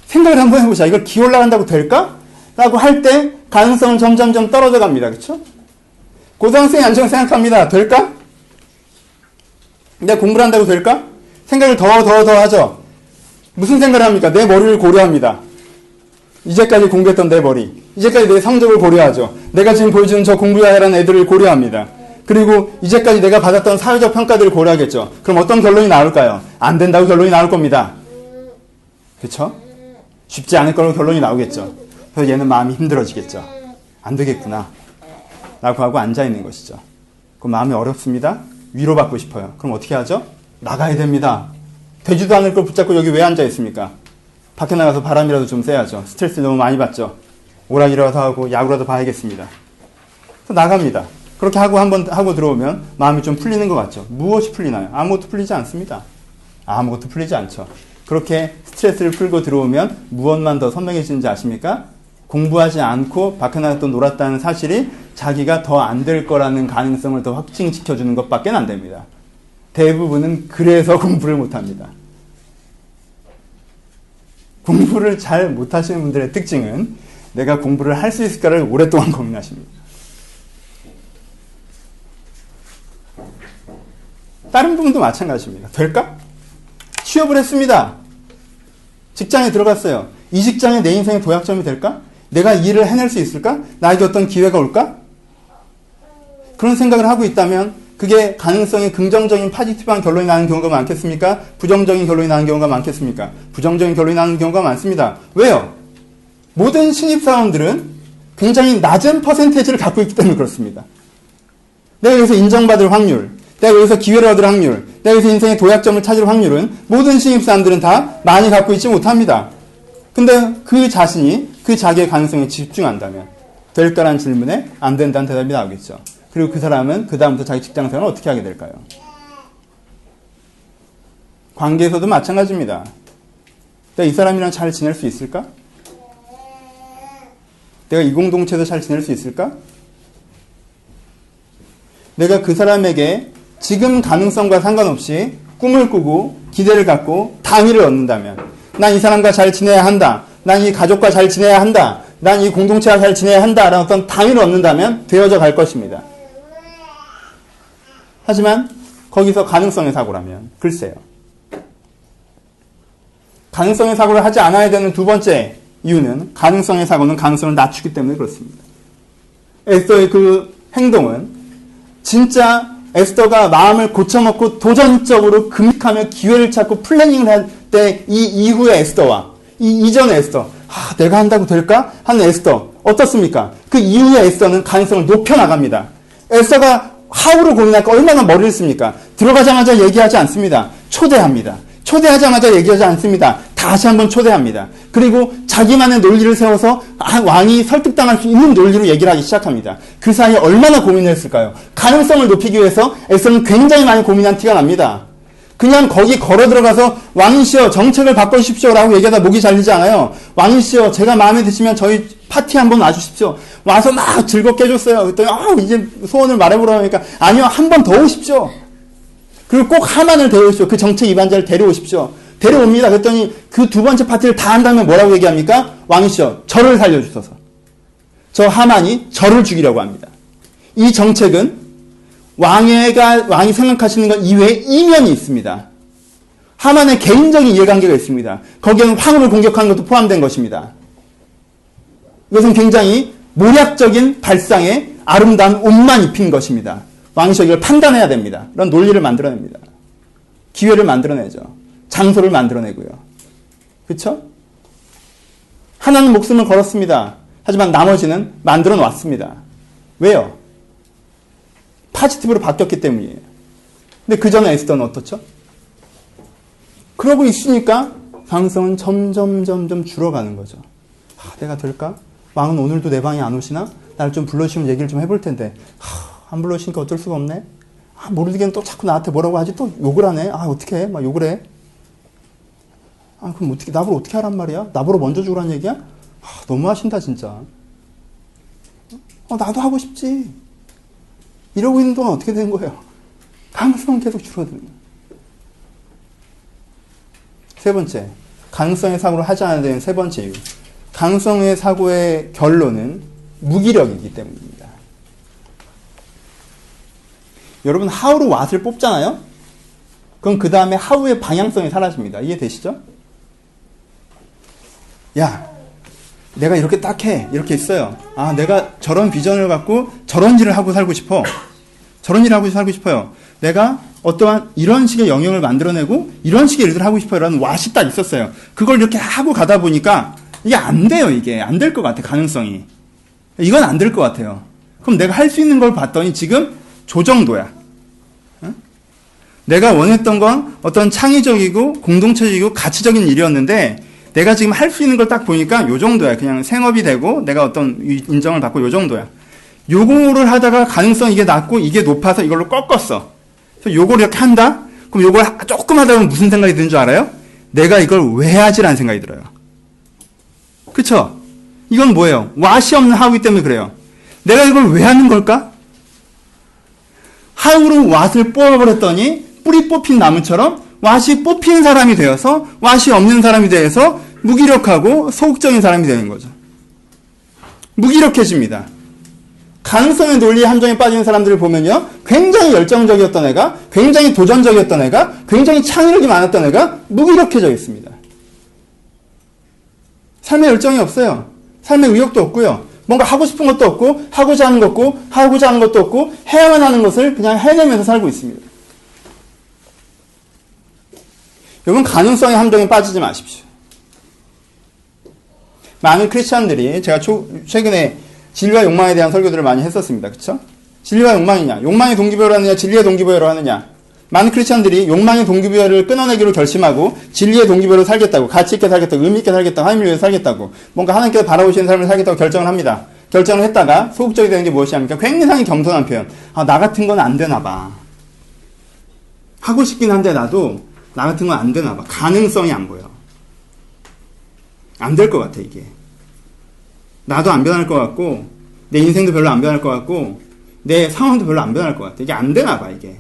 생각을 한번 해보자. 이걸 기올라간다고 될까? 라고 할 때 가능성은 점점점 떨어져 갑니다. 그렇죠? 고등학생이 앉아서 생각합니다. 될까? 내가 공부를 한다고 될까? 생각을 더 하죠. 무슨 생각을 합니까? 내 머리를 고려합니다. 이제까지 공부했던 내 머리, 이제까지 내 성적을 고려하죠. 내가 지금 보여주는 저 공부해라는 애들을 고려합니다. 그리고 이제까지 내가 받았던 사회적 평가들을 고려하겠죠. 그럼 어떤 결론이 나올까요? 안 된다고 결론이 나올 겁니다. 그렇죠? 쉽지 않을 거로 결론이 나오겠죠. 그래서 얘는 마음이 힘들어지겠죠. 안 되겠구나 라고 하고 앉아있는 것이죠. 그럼 마음이 어렵습니다. 위로받고 싶어요. 그럼 어떻게 하죠? 나가야 됩니다. 되지도 않을 걸 붙잡고 여기 왜 앉아있습니까? 밖에 나가서 바람이라도 좀 쐬야죠. 스트레스 너무 많이 받죠. 오락이라도 하고 야구라도 봐야겠습니다. 그래서 나갑니다. 그렇게 한번 하고 들어오면 마음이 좀 풀리는 것 같죠. 무엇이 풀리나요? 아무것도 풀리지 않습니다. 아무것도 풀리지 않죠. 그렇게 스트레스를 풀고 들어오면 무엇만 더 선명해지는지 아십니까? 공부하지 않고 밖에 나가 또 놀았다는 사실이 자기가 더 안 될 거라는 가능성을 더 확증시켜주는 것밖에 안 됩니다. 대부분은 그래서 공부를 못합니다. 공부를 잘 못하시는 분들의 특징은 내가 공부를 할 수 있을까를 오랫동안 고민하십니다. 다른 부분도 마찬가지입니다. 될까? 취업을 했습니다. 직장에 들어갔어요. 이 직장이 내 인생의 도약점이 될까? 내가 이 일을 해낼 수 있을까? 나에게 어떤 기회가 올까? 그런 생각을 하고 있다면 그게 가능성이 긍정적인 파지티브한 결론이 나는 경우가 많겠습니까? 부정적인 결론이 나는 경우가 많겠습니까? 부정적인 결론이 나는 경우가 많습니다. 왜요? 모든 신입사원들은 굉장히 낮은 퍼센테이지를 갖고 있기 때문에 그렇습니다. 내가 여기서 인정받을 확률, 내가 여기서 기회를 얻을 확률, 내가 여기서 인생의 도약점을 찾을 확률은 모든 신입사원들은 다 많이 갖고 있지 못합니다. 근데 그 자신이 그 자기의 가능성에 집중한다면 될까라는 질문에 안 된다는 대답이 나오겠죠. 그리고 그 사람은 그 다음부터 자기 직장생활을 어떻게 하게 될까요? 관계에서도 마찬가지입니다. 내가 이 사람이랑 잘 지낼 수 있을까? 내가 이 공동체에서 잘 지낼 수 있을까? 내가 그 사람에게 지금 가능성과 상관없이 꿈을 꾸고 기대를 갖고 당위를 얻는다면 난 이 사람과 잘 지내야 한다. 난 이 가족과 잘 지내야 한다. 난 이 공동체와 잘 지내야 한다. 라는 어떤 당위를 얻는다면 되어져 갈 것입니다. 하지만 거기서 가능성의 사고라면 글쎄요. 가능성의 사고를 하지 않아야 되는 두 번째 이유는 가능성의 사고는 가능성을 낮추기 때문에 그렇습니다. 에스더의 그 행동은 진짜 에스더가 마음을 고쳐먹고 도전적으로 금식하며 기회를 찾고 플래닝을 할 때 이 이후의 에스더와 이 이전의 에스더, 내가 한다고 될까? 하는 에스더 어떻습니까? 그 이후의 에스더는 가능성을 높여나갑니다. 에스더가 하우로 고민할까 얼마나 머리를 씁니까? 들어가자마자 얘기하지 않습니다. 초대합니다. 초대하자마자 얘기하지 않습니다. 다시 한번 초대합니다. 그리고 자기만의 논리를 세워서 왕이 설득당할 수 있는 논리로 얘기를 하기 시작합니다. 그 사이에 얼마나 고민을 했을까요? 가능성을 높이기 위해서 에스더는 굉장히 많이 고민한 티가 납니다. 그냥 거기 걸어 들어가서 왕이시여 정책을 바꿔주십시오 라고 얘기하다 목이 잘리지 않아요. 왕이시여 제가 마음에 드시면 저희 파티 한번 와주십시오. 와서 막 즐겁게 해줬어요. 그랬더니 이제 소원을 말해보라고 하니까 아니요 한 번 더 오십시오. 그리고 꼭 하만을 데려오십시오. 그 정책 위반자를 데려오십시오. 데려옵니다. 그랬더니 그 두 번째 파티를 다 한 다음에 뭐라고 얘기합니까? 왕이시여 저를 살려주소서. 저 하만이 저를 죽이려고 합니다. 이 정책은 왕이 생각하시는 것 이외에 이면이 있습니다. 하만의 개인적인 이해관계가 있습니다. 거기에는 황후를 공격하는 것도 포함된 것입니다. 이것은 굉장히 모략적인 발상에 아름다운 옷만 입힌 것입니다. 왕이시여 이걸 판단해야 됩니다. 그런 논리를 만들어냅니다. 기회를 만들어내죠. 장소를 만들어내고요. 그렇죠? 하나는 목숨을 걸었습니다. 하지만 나머지는 만들어 놨습니다. 왜요? 파지티브로 바뀌었기 때문이에요. 근데 그 전에 에스더는 어떻죠? 그러고 있으니까 가능성은 점점 줄어가는 거죠. 내가 될까? 왕은 오늘도 내 방에 안 오시나? 나를 좀 불러주시면 얘기를 좀 해볼 텐데 안 불러주시니까 어쩔 수가 없네? 모르겠는 또 자꾸 나한테 뭐라고 하지? 또 욕을 하네? 어떻게 해? 막 욕을 해? 그럼 어떻게, 나보고 어떻게 하란 말이야? 나보고 먼저 주라는 얘기야? 너무 하신다, 진짜. 나도 하고 싶지. 이러고 있는 동안 어떻게 되는 거예요? 가능성은 계속 줄어드는 거예요. 세 번째, 가능성의 사고를 하지 않아야 되는 세 번째 이유. 가능성의 사고의 결론은 무기력이기 때문입니다. 여러분, 하우로 왓을 뽑잖아요? 그럼 그 다음에 하우의 방향성이 사라집니다. 이해되시죠? 야, 내가 이렇게 딱 해. 이렇게 있어요. 내가 저런 비전을 갖고 저런 일을 하고 살고 싶어. 저런 일을 하고 살고 싶어요. 내가 어떠한 이런 식의 영역을 만들어내고 이런 식의 일들을 하고 싶어요. 라는 왓이 딱 있었어요. 그걸 이렇게 하고 가다 보니까 이게 안 돼요. 이게 안 될 것 같아. 가능성이. 이건 안 될 것 같아요. 그럼 내가 할 수 있는 걸 봤더니 지금 저 정도야. 내가 원했던 건 어떤 창의적이고 공동체적이고 가치적인 일이었는데 내가 지금 할 수 있는 걸 딱 보니까 요 정도야. 그냥 생업이 되고 내가 어떤 인정을 받고 요 정도야. 요거를 하다가 가능성 이게 낮고 이게 높아서 이걸로 꺾었어. 그래서 요걸 이렇게 한다? 그럼 요걸 조금 하다 보면 무슨 생각이 드는 줄 알아요? 내가 이걸 왜 하지라는 생각이 들어요. 그쵸? 이건 뭐예요? 왓이 없는 하우이기 때문에 그래요. 내가 이걸 왜 하는 걸까? 하우로 왓을 뽑아버렸더니 뿌리 뽑힌 나무처럼 왓이 뽑힌 사람이 되어서 왓이 없는 사람이 되어서 무기력하고 소극적인 사람이 되는 거죠. 무기력해집니다. 가능성의 논리의 함정에 빠지는 사람들을 보면요. 굉장히 열정적이었던 애가, 굉장히 도전적이었던 애가, 굉장히 창의력이 많았던 애가 무기력해져 있습니다. 삶에 열정이 없어요. 삶에 의욕도 없고요. 뭔가 하고 싶은 것도 없고, 하고자 하는 것도 없고, 해야만 하는 것을 그냥 해내면서 살고 있습니다. 여러분, 가능성의 함정에 빠지지 마십시오. 많은 크리스찬들이, 제가 최근에 진리와 욕망에 대한 설교들을 많이 했었습니다. 그쵸? 진리와 욕망이냐? 욕망의 동기부여로 하느냐? 진리의 동기부여로 하느냐? 많은 크리스찬들이 욕망의 동기부여를 끊어내기로 결심하고 진리의 동기부여로 살겠다고, 가치 있게 살겠다고, 의미 있게 살겠다고, 하나님을 위해서 살겠다고, 뭔가 하나님께서 바라보시는 삶을 살겠다고 결정을 합니다. 결정을 했다가 소극적이 되는 게 무엇이 합니까? 굉장히 겸손한 표현. 나 같은 건 안 되나 봐. 하고 싶긴 한데 나도 나 같은 건 안 되나 봐. 가능성이 안 보여. 안 될 것 같아, 이게. 나도 안 변할 것 같고, 내 인생도 별로 안 변할 것 같고, 내 상황도 별로 안 변할 것 같아. 이게 안 되나 봐, 이게.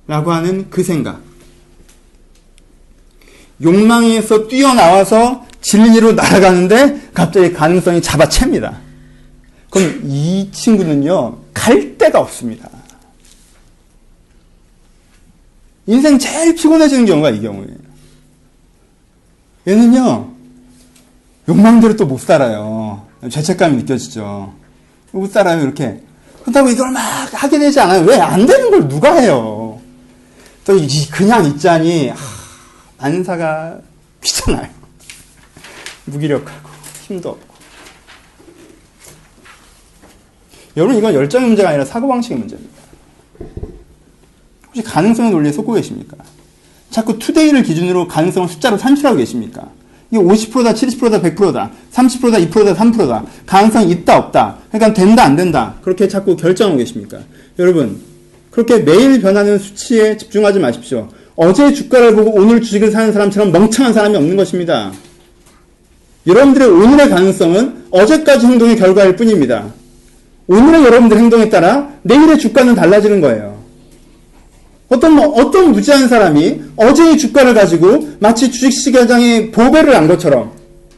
라고 하는 그 생각. 욕망에서 뛰어나와서 진리로 날아가는데 갑자기 가능성이 잡아챕니다. 그럼 이 친구는요, 갈 데가 없습니다. 인생 제일 피곤해지는 경우가 이 경우예요. 얘는요, 욕망대로 또 못 살아요. 죄책감이 느껴지죠. 못 살아요, 이렇게. 그렇다고 이걸 막 하게 되지 않아요. 왜 안 되는 걸 누가 해요? 또 그냥 있자니, 안사가 귀찮아요. 무기력하고, 힘도 없고. 여러분, 이건 열정의 문제가 아니라 사고방식의 문제입니다. 혹시 가능성의 논리에 속고 계십니까? 자꾸 투데이를 기준으로 가능성을 숫자로 산출하고 계십니까? 이게 50%다, 70%다, 100%다, 30%다, 2%다, 3%다. 가능성이 있다, 없다. 그러니까 된다, 안 된다. 그렇게 자꾸 결정하고 계십니까? 여러분, 그렇게 매일 변하는 수치에 집중하지 마십시오. 어제의 주가를 보고 오늘 주식을 사는 사람처럼 멍청한 사람이 없는 것입니다. 여러분들의 오늘의 가능성은 어제까지 행동의 결과일 뿐입니다. 오늘의 여러분들의 행동에 따라 내일의 주가는 달라지는 거예요. 어떤 무지한 사람이 어제의 주가를 가지고 마치 주식시장에 보배를 안 것처럼,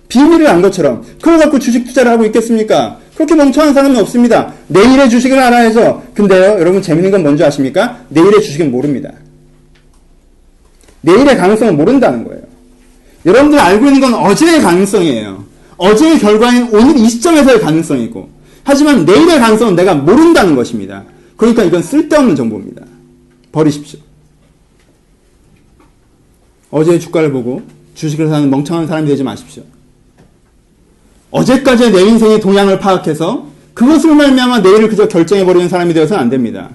비밀을 안 것처럼, 그걸 갖고 주식 투자를 하고 있겠습니까? 그렇게 멍청한 사람은 없습니다. 내일의 주식을 알아야죠. 근데요, 여러분 재밌는 건 뭔지 아십니까? 내일의 주식은 모릅니다. 내일의 가능성은 모른다는 거예요. 여러분들이 알고 있는 건 어제의 가능성이에요. 어제의 결과인 오늘 이 시점에서의 가능성이고, 하지만 내일의 가능성은 내가 모른다는 것입니다. 그러니까 이건 쓸데없는 정보입니다. 버리십시오. 어제의 주가를 보고 주식을 사는 멍청한 사람이 되지 마십시오. 어제까지의 내 인생의 동향을 파악해서 그것을 말미암아 내일을 그저 결정해버리는 사람이 되어서는 안 됩니다.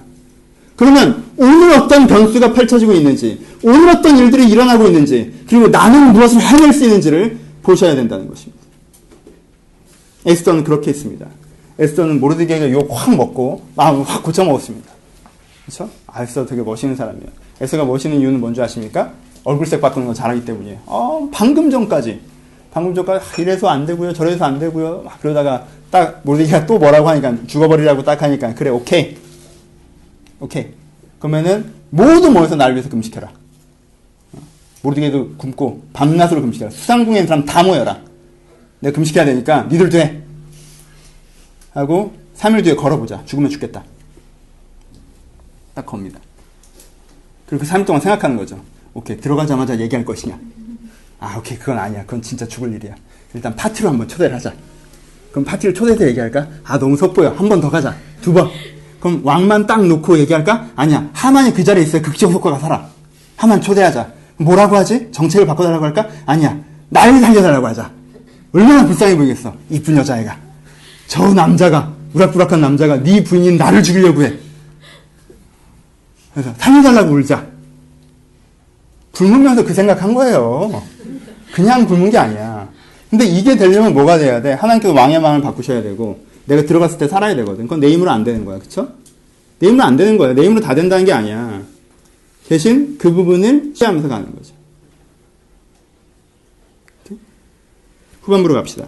그러면 오늘 어떤 변수가 펼쳐지고 있는지, 오늘 어떤 일들이 일어나고 있는지, 그리고 나는 무엇을 해낼 수 있는지를 보셔야 된다는 것입니다. 에스더는 그렇게 했습니다. 에스더는 모르드게가 욕 확 먹고 마음을 확 고쳐먹었습니다. 그렇죠? 에스더 되게 멋있는 사람이에요. 에스더가 멋있는 이유는 뭔지 아십니까? 얼굴색 바꾸는 거 잘하기 때문이에요. 방금 전까지 이래서 안 되고요, 저래서 안 되고요, 막 그러다가 딱 모르드게가 또 뭐라고 하니까, 죽어버리라고 딱 하니까, 그래, 오케이. 그러면은 모두 모여서 나를 위해서 금식해라. 모르드게도 굶고 밤낮으로 금식해라. 수상궁에 있는 사람 다 모여라. 내가 금식해야 되니까 니들도 해. 하고 3일 뒤에 걸어보자. 죽으면 죽겠다. 딱 겁니다. 그리고 그 3일 동안 생각하는 거죠. 오케이, 들어가자마자 얘기할 것이냐. 오케이, 그건 아니야. 그건 진짜 죽을 일이야. 일단 파티로 한번 초대를 하자. 그럼 파티를 초대해서 얘기할까? 너무 속보여. 한 번 더 가자. 2번. 그럼 왕만 딱 놓고 얘기할까? 아니야. 하만이 그 자리에 있어야 극적 효과가 살아. 하만 초대하자. 뭐라고 하지? 정책을 바꿔달라고 할까? 아니야. 날 살려달라고 하자. 얼마나 불쌍해 보이겠어. 이쁜 여자애가. 저 남자가, 우락부락한 남자가 네 부인인 나를 죽이려고 해. 그래서 살려달라고 울자. 굶으면서 그 생각한 거예요. 그냥 굶은 게 아니야. 근데 이게 되려면 뭐가 돼야 돼? 하나님께서 왕의 마음을 바꾸셔야 되고, 내가 들어갔을 때 살아야 되거든. 그건 내 힘으로 안 되는 거야. 그쵸? 내 힘으로 안 되는 거야. 내 힘으로 다 된다는 게 아니야. 대신 그 부분을 시하면서 가는 거죠. 후반부로 갑시다.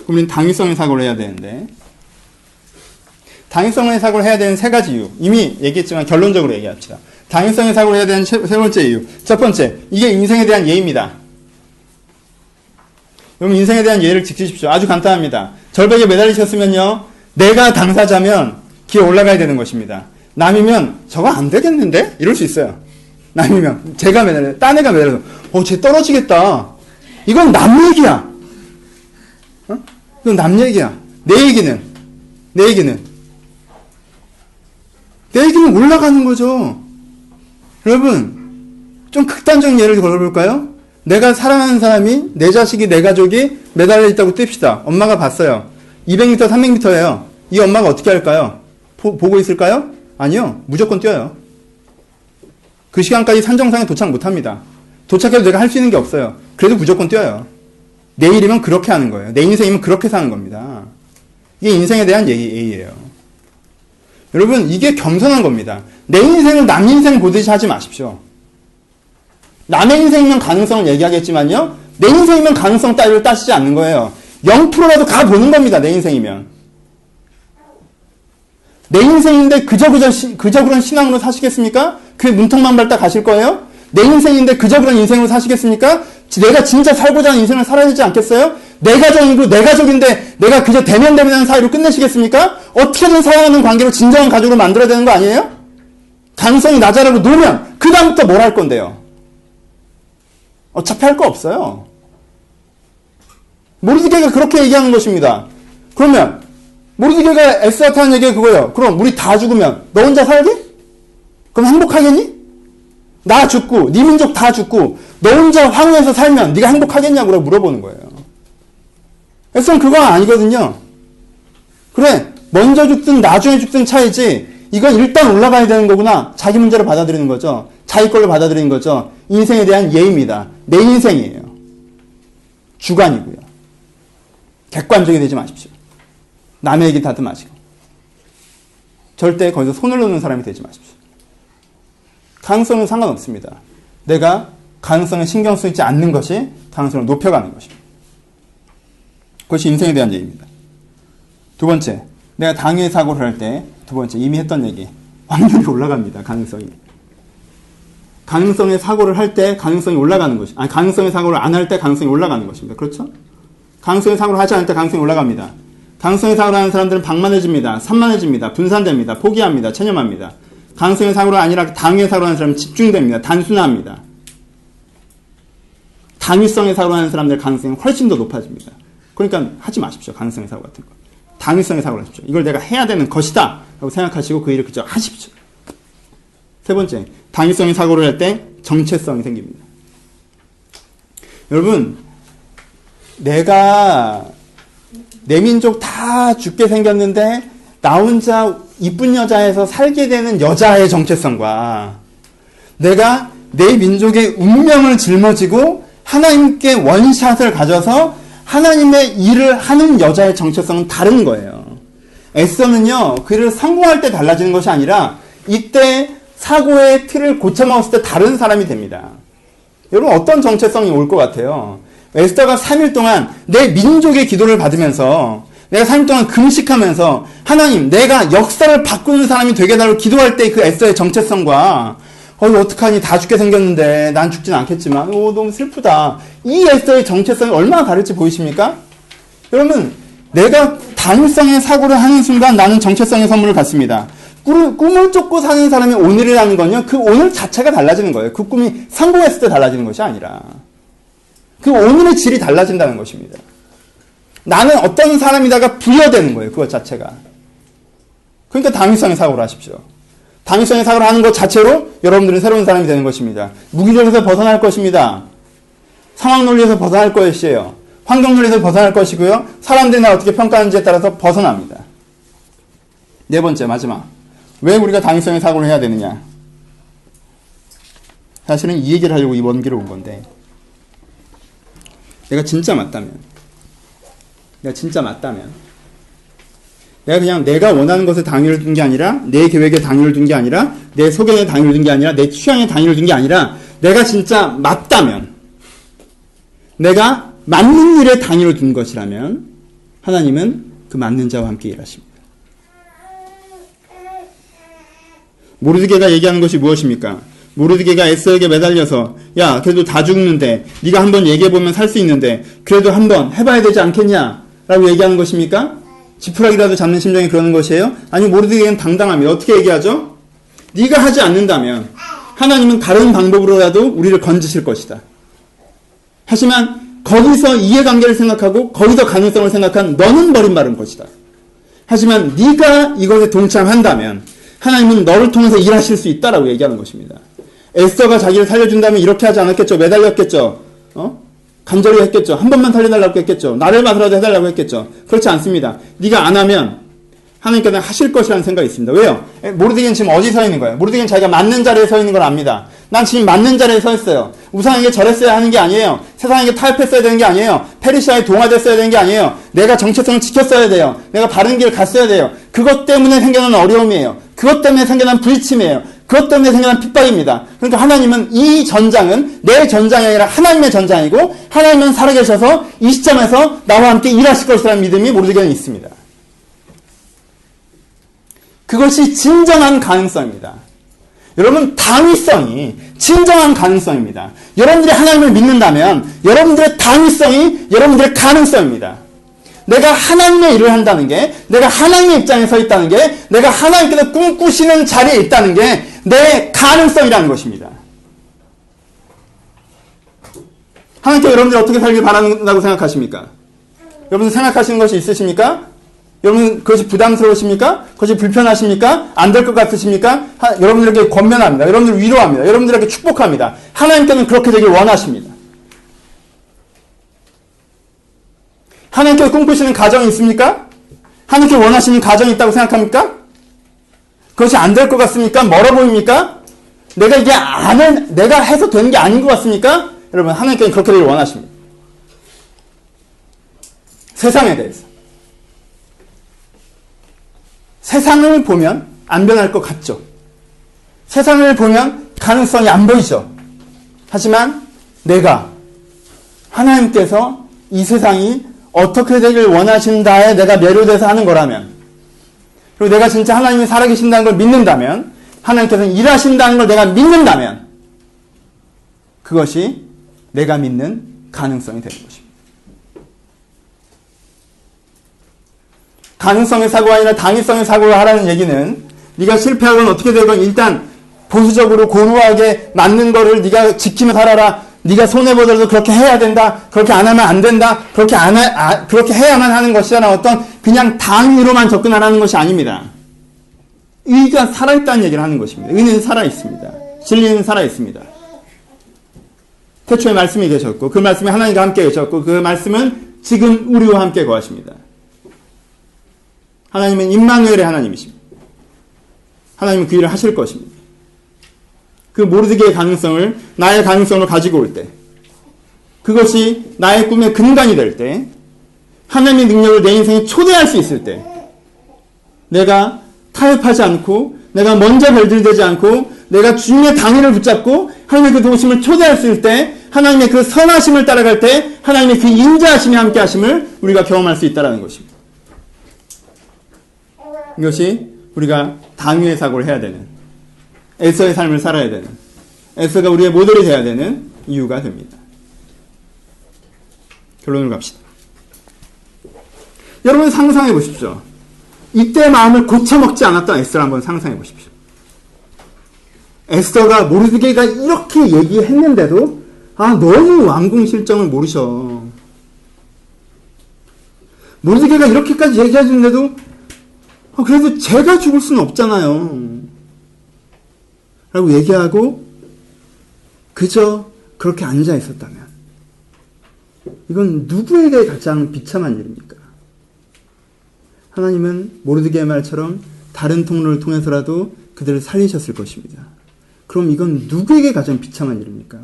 그럼 우리는 당위성의 사고를 해야 되는데, 당위성의 사고를 해야 되는 3가지 이유. 이미 얘기했지만 결론적으로 얘기합시다. 당위성의 사고를 해야 되는 세 번째 이유. 첫 번째, 이게 인생에 대한 예입니다. 여러분, 인생에 대한 예를 지키십시오. 아주 간단합니다. 절벽에 매달리셨으면요, 내가 당사자면 기어 올라가야 되는 것입니다. 남이면 저거 안 되겠는데? 이럴 수 있어요. 남이면 제가 매달려, 딴 애가 매달려서 쟤 떨어지겠다. 이건 남 얘기야. 이건 남 얘기야. 내 얘기는 올라가는 거죠. 여러분, 좀 극단적인 예를 걸어볼까요? 내가 사랑하는 사람이, 내 자식이, 내 가족이 매달려 있다고 띱시다. 엄마가 봤어요. 200m, 300m예요. 이 엄마가 어떻게 할까요? 보고 있을까요? 아니요. 무조건 뛰어요. 그 시간까지 산정상에 도착 못합니다. 도착해도 내가 할 수 있는 게 없어요. 그래도 무조건 뛰어요. 내일이면 그렇게 하는 거예요. 내 인생이면 그렇게 사는 겁니다. 이게 인생에 대한 예의예요. 여러분, 이게 겸손한 겁니다. 내 인생을 남 인생 보듯이 하지 마십시오. 남의 인생이면 가능성을 얘기하겠지만요, 내 인생이면 가능성 따위를 따지지 않는 거예요. 0%라도 가보는 겁니다. 내 인생이면. 내 인생인데 그저 그런 신앙으로 사시겠습니까? 그게 문턱만 밟다 가실 거예요? 내 인생인데 그저 그런 인생으로 사시겠습니까? 내가 진짜 살고자 하는 인생을 살아야 되지 않겠어요? 내 가정이고 내 가족인데 내가 그저 대면대면하는 사이로 끝내시겠습니까? 어떻게든 사랑하는 관계로 진정한 가족으로 만들어야 되는 거 아니에요? 가능성이 낮아라고 놓으면 그 다음부터 뭘 할 건데요? 어차피 할 거 없어요. 모르드게가 그렇게 얘기하는 것입니다. 그러면 모르드게가 에스더한테 하는 얘기가 그거예요. 그럼 우리 다 죽으면 너 혼자 살게? 그럼 행복하겠니? 나 죽고 네 민족 다 죽고 너 혼자 황후에서 살면 네가 행복하겠냐고 물어보는 거예요. 에스더는 그거 아니거든요. 그래, 먼저 죽든 나중에 죽든 차이지 이건 일단 올라가야 되는 거구나. 자기 문제로 받아들이는 거죠. 자기 걸로 받아들이는 거죠. 인생에 대한 예입니다. 내 인생이에요. 주관이고요. 객관적이 되지 마십시오. 남의 얘기 다들 마시고. 절대 거기서 손을 놓는 사람이 되지 마십시오. 가능성은 상관없습니다. 내가 가능성에 신경 쓰지 않는 것이 가능성을 높여가는 것입니다. 그것이 인생에 대한 예입니다. 두 번째, 내가 당위의 사고를 할 때, 두 번째, 이미 했던 얘기. 확률이 올라갑니다. 가능성이. 가능성의 사고를 할 때 가능성이 올라가는 것이, 아니, 가능성의 사고를 안 할 때 가능성이 올라가는 것입니다. 그렇죠? 가능성의 사고를 하지 않을 때 가능성이 올라갑니다. 가능성의 사고를 하는 사람들은 방만해집니다. 산만해집니다. 분산됩니다. 포기합니다. 체념합니다. 가능성의 사고가 아니라 당위의 사고를 하는 사람은 집중됩니다. 단순화합니다. 당위성의 사고를 하는 사람들의 가능성이 훨씬 더 높아집니다. 그러니까 하지 마십시오. 가능성의 사고 같은 거. 당위성의 사고를 하십시오. 이걸 내가 해야 되는 것이다 라고 생각하시고 그 일을 그저 하십시오. 세 번째, 당위성의 사고를 할 때 정체성이 생깁니다. 여러분, 내가 내 민족 다 죽게 생겼는데 나 혼자 이쁜 여자에서 살게 되는 여자의 정체성과 내가 내 민족의 운명을 짊어지고 하나님께 원샷을 가져서 하나님의 일을 하는 여자의 정체성은 다른 거예요. 에스더는요, 그 일을 성공할 때 달라지는 것이 아니라 이때 사고의 틀을 고쳐먹었을 때 다른 사람이 됩니다. 여러분, 어떤 정체성이 올 것 같아요? 에스더가 3일 동안 내 민족의 기도를 받으면서 내가 3일 동안 금식하면서 하나님, 내가 역사를 바꾸는 사람이 되게 달라고 기도할 때 그 에스더의 정체성과 어떡하니 다 죽게 생겼는데 난 죽진 않겠지만 너무 슬프다. 이 에스더의 정체성이 얼마나 다를지 보이십니까? 여러분, 내가 당위성의 사고를 하는 순간 나는 정체성의 선물을 갖습니다. 꿈을 쫓고 사는 사람이 오늘이라는 건요, 그 오늘 자체가 달라지는 거예요. 그 꿈이 성공했을 때 달라지는 것이 아니라 그 오늘의 질이 달라진다는 것입니다. 나는 어떤 사람이다가 부여되는 거예요. 그것 자체가. 그러니까 당위성의 사고를 하십시오. 당위성의 사고를 하는 것 자체로 여러분들은 새로운 사람이 되는 것입니다. 무기력에서 벗어날 것입니다. 상황 논리에서 벗어날 것이에요. 환경 논리에서 벗어날 것이고요. 사람들이 나 어떻게 평가하는지에 따라서 벗어납니다. 네 번째, 마지막. 왜 우리가 당위성의 사고를 해야 되느냐? 사실은 이 얘기를 하려고 이번 길을 온 건데, 내가 진짜 맞다면, 내가 그냥 내가 원하는 것에 당위를 둔 게 아니라, 내 계획에 당위를 둔 게 아니라, 내 소견에 당위를 둔 게 아니라, 내 취향에 당위를 둔 게 아니라, 내가 진짜 맞다면, 내가 맞는 일에 당위를 둔 것이라면, 하나님은 그 맞는 자와 함께 일하십니다. 모르드게가 얘기하는 것이 무엇입니까? 모르드게가 에스더에게 매달려서 야, 그래도 다 죽는데 네가 한번 얘기해보면 살 수 있는데 그래도 한번 해봐야 되지 않겠냐? 라고 얘기하는 것입니까? 지푸라기라도 잡는 심정이 그러는 것이에요? 아니, 모르드게는 당당합니다. 어떻게 얘기하죠? 네가 하지 않는다면 하나님은 다른 방법으로라도 우리를 건지실 것이다. 하지만 거기서 이해관계를 생각하고 거기서 가능성을 생각한 너는 버림받은 것이다. 하지만 네가 이것에 동참한다면 하나님은 너를 통해서 일하실 수 있다라고 얘기하는 것입니다. 에스더가 자기를 살려준다면 이렇게 하지 않았겠죠? 매달렸겠죠? 간절히 했겠죠? 한 번만 살려달라고 했겠죠? 나를 봐서라도 해달라고 했겠죠? 그렇지 않습니다. 네가 안 하면 하나님께서는 하실 것이라는 생각이 있습니다. 왜요? 모르드게는 지금 어디 서 있는 거예요? 모르드게는 자기가 맞는 자리에 서 있는 걸 압니다. 난 지금 맞는 자리에 서 있어요. 우상에게 절했어야 하는 게 아니에요. 세상에게 타협했어야 되는 게 아니에요. 페르시아에 동화됐어야 되는 게 아니에요. 내가 정체성을 지켰어야 돼요. 내가 바른 길을 갔어야 돼요. 그것 때문에 생겨난 어려움이에요. 그것 때문에 생겨난 불침이에요. 그것 때문에 생겨난 핍박입니다. 그러니까 하나님은 이 전장은 내 전장이 아니라 하나님의 전장이고 하나님은 살아계셔서 이 시점에서 나와 함께 일하실 것이라는 믿음이 모르드게는 있습니다. 그것이 진정한 가능성입니다. 여러분, 당위성이 진정한 가능성입니다. 여러분들이 하나님을 믿는다면 여러분들의 당위성이 여러분들의 가능성입니다. 내가 하나님의 일을 한다는 게, 내가 하나님의 입장에 서 있다는 게, 내가 하나님께서 꿈꾸시는 자리에 있다는 게 내 가능성이라는 것입니다. 하나님께서 여러분들이 어떻게 살길 바란다고 생각하십니까? 여러분 생각하시는 것이 있으십니까? 여러분 그것이 부담스러우십니까? 그것이 불편하십니까? 안 될 것 같으십니까? 여러분들에게 권면합니다. 여러분들을 위로합니다. 여러분들에게 축복합니다. 하나님께는 그렇게 되길 원하십니다. 하나님께서 꿈꾸시는 가정이 있습니까? 하나님께서 원하시는 가정이 있다고 생각합니까? 그것이 안 될 것 같습니까? 멀어 보입니까? 내가 해서 되는 게 아닌 것 같습니까? 여러분, 하나님께서는 그렇게 되길 원하십니다. 세상에 대해서. 세상을 보면 안 변할 것 같죠? 세상을 보면 가능성이 안 보이죠? 하지만 하나님께서 이 세상이 어떻게 되길 원하신다에 내가 매료돼서 하는 거라면, 그리고 내가 진짜 하나님이 살아계신다는 걸 믿는다면, 하나님께서는 일하신다는 걸 내가 믿는다면, 그것이 내가 믿는 가능성이 되는 것입니다. 가능성의 사고가 아니라 당위성의 사고를 하라는 얘기는 네가 실패하건 어떻게 되건 일단 보수적으로 고루하게 맞는 거를 네가 지키며 살아라. 네가 손해보더라도 그렇게 해야 된다. 그렇게 안 하면 안 된다. 그렇게 해야만 하는 것이라는 어떤 그냥 당위로만 접근하라는 것이 아닙니다. 의가 살아있다는 얘기를 하는 것입니다. 의는 살아있습니다. 진리는 살아있습니다. 태초에 말씀이 계셨고 그 말씀이 하나님과 함께 계셨고 그 말씀은 지금 우리와 함께 거하십니다. 하나님은 임마누엘의 하나님이십니다. 하나님은 그 일을 하실 것입니다. 그 모르드게의 가능성을 나의 가능성으로 가지고 올 때, 그것이 나의 꿈의 근간이 될 때, 하나님의 능력을 내 인생에 초대할 수 있을 때, 내가 타협하지 않고 내가 먼저 별들되지 않고 내가 주님의 당위를 붙잡고 하나님의 그 도우심을 초대할 수 있을 때, 하나님의 그 선하심을 따라갈 때 하나님의 그 인자하심이 함께 하심을 우리가 경험할 수 있다는 것입니다. 이것이 우리가 당위의 사고를 해야 되는, 에서의 삶을 살아야 되는, 에서가 우리의 모델이 되어야 되는 이유가 됩니다. 결론을 갑시다. 여러분 상상해 보십시오. 이때 마음을 고쳐먹지 않았던 에스더를 한번 상상해 보십시오. 에스더가 모르드게가 이렇게 얘기했는데도 너무 왕궁 실정을 모르셔. 모르드게가 이렇게까지 얘기해주는데도 그래도 제가 죽을 수는 없잖아요. 라고 얘기하고 그저 그렇게 앉아 있었다면 이건 누구에게 가장 비참한 일입니까? 하나님은 모르드게의 말처럼 다른 통로를 통해서라도 그들을 살리셨을 것입니다. 그럼 이건 누구에게 가장 비참한 일입니까?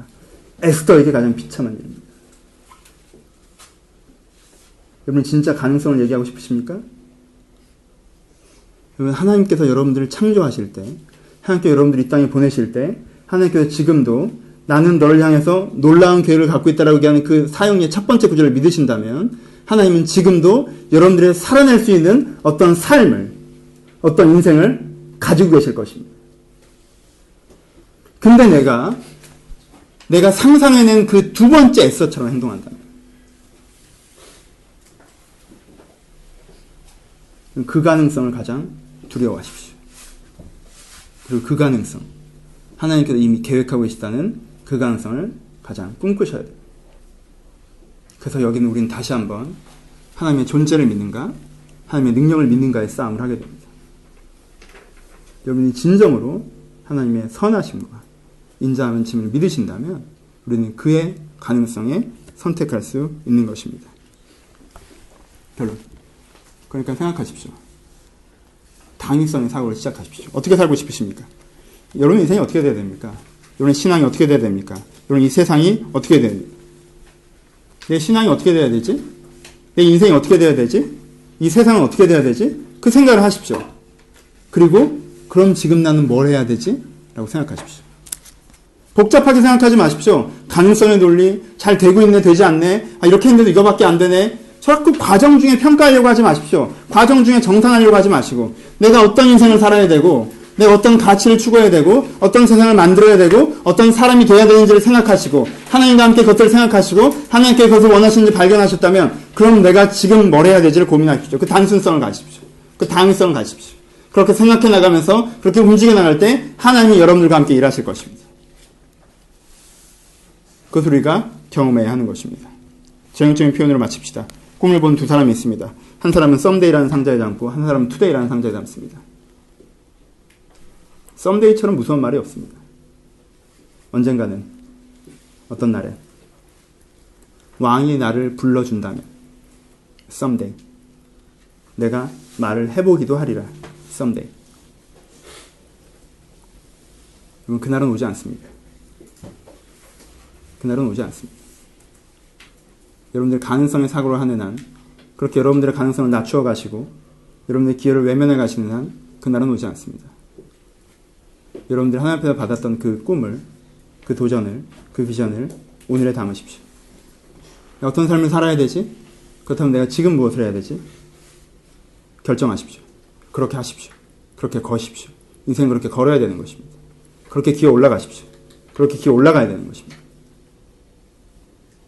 에스더에게 가장 비참한 일입니다. 여러분 진짜 가능성을 얘기하고 싶으십니까? 여러분 하나님께서 여러분들을 창조하실 때, 하나님께서 여러분들을 이 땅에 보내실 때, 하나님께서 지금도 나는 너를 향해서 놀라운 계획을 갖고 있다라고 얘기하는 그 사형의 첫 번째 구절을 믿으신다면 하나님은 지금도 여러분들의 살아낼 수 있는 어떤 삶을, 어떤 인생을 가지고 계실 것입니다. 근데 내가 상상해낸 그 두 번째 에스더처럼 행동한다면 그 가능성을 가장 두려워하십시오. 그리고 그 가능성, 하나님께서 이미 계획하고 계시다는 그 가능성을 가장 꿈꾸셔야 돼요. 그래서 여기는 우리는 다시 한번 하나님의 존재를 믿는가, 하나님의 능력을 믿는가의 싸움을 하게 됩니다. 여러분이 진정으로 하나님의 선하심과 인자하는 짐을 믿으신다면 우리는 그의 가능성에 선택할 수 있는 것입니다. 결론. 그러니까 생각하십시오. 당위성의 사고를 시작하십시오. 어떻게 살고 싶으십니까? 여러분 인생이 어떻게 돼야 됩니까? 여러분 신앙이 어떻게 돼야 됩니까? 여러분 이 세상이 어떻게 돼야 됩니까? 내 신앙이 어떻게 돼야 되지? 내 인생이 어떻게 돼야 되지? 이 세상은 어떻게 돼야 되지? 그 생각을 하십시오. 그리고 그럼 지금 나는 뭘 해야 되지? 라고 생각하십시오. 복잡하게 생각하지 마십시오. 가능성의 논리, 잘 되고 있네, 되지 않네, 이렇게 했는데도 이거밖에 안 되네. 자꾸 과정 중에 평가하려고 하지 마십시오. 과정 중에 정산하려고 하지 마시고 내가 어떤 인생을 살아야 되고 내가 어떤 가치를 추구해야 되고 어떤 세상을 만들어야 되고 어떤 사람이 돼야 되는지를 생각하시고 하나님과 함께 그것들을 생각하시고 하나님께 그것을 원하시는지 발견하셨다면 그럼 내가 지금 뭘 해야 되지를 고민하십시오. 그 단순성을 가지십시오. 그 당위성을 가지십시오. 그렇게 생각해 나가면서 그렇게 움직여 나갈 때 하나님이 여러분들과 함께 일하실 것입니다. 그것을 우리가 경험해야 하는 것입니다. 전형적인 표현으로 마칩시다. 꿈을 본 두 사람이 있습니다. 한 사람은 썸데이라는 상자에 담고 한 사람은 투데이라는 상자에 담습니다. 썸데이처럼 무서운 말이 없습니다. 언젠가는 어떤 날에 왕이 나를 불러준다면 someday 내가 말을 해보기도 하리라. someday. 여러분, 그날은 오지 않습니다. 그날은 오지 않습니다. 여러분들 가능성의 사고를 하는 한, 그렇게 여러분들의 가능성을 낮추어 가시고 여러분들의 기회를 외면해 가시는 한 그날은 오지 않습니다. 여러분들 하나님 앞에서 받았던 그 꿈을, 그 도전을, 그 비전을 오늘에 담으십시오. 어떤 삶을 살아야 되지? 그렇다면 내가 지금 무엇을 해야 되지? 결정하십시오. 그렇게 하십시오. 그렇게 거십시오. 인생은 그렇게 걸어야 되는 것입니다. 그렇게 기어 올라가십시오. 그렇게 기어 올라가야 되는 것입니다.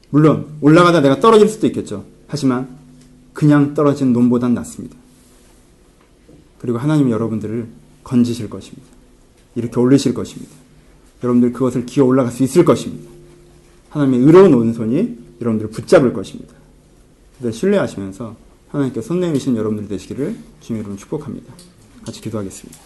물론 올라가다 내가 떨어질 수도 있겠죠. 하지만 그냥 떨어진 놈보단 낫습니다. 그리고 하나님이 여러분들을 건지실 것입니다. 이렇게 올리실 것입니다. 여러분들 그것을 기어 올라갈 수 있을 것입니다. 하나님의 의로운 오른손이 여러분들을 붙잡을 것입니다. 그들 신뢰하시면서 하나님께 손 내미신 여러분들 되시기를 주님의 이름으로 축복합니다. 같이 기도하겠습니다.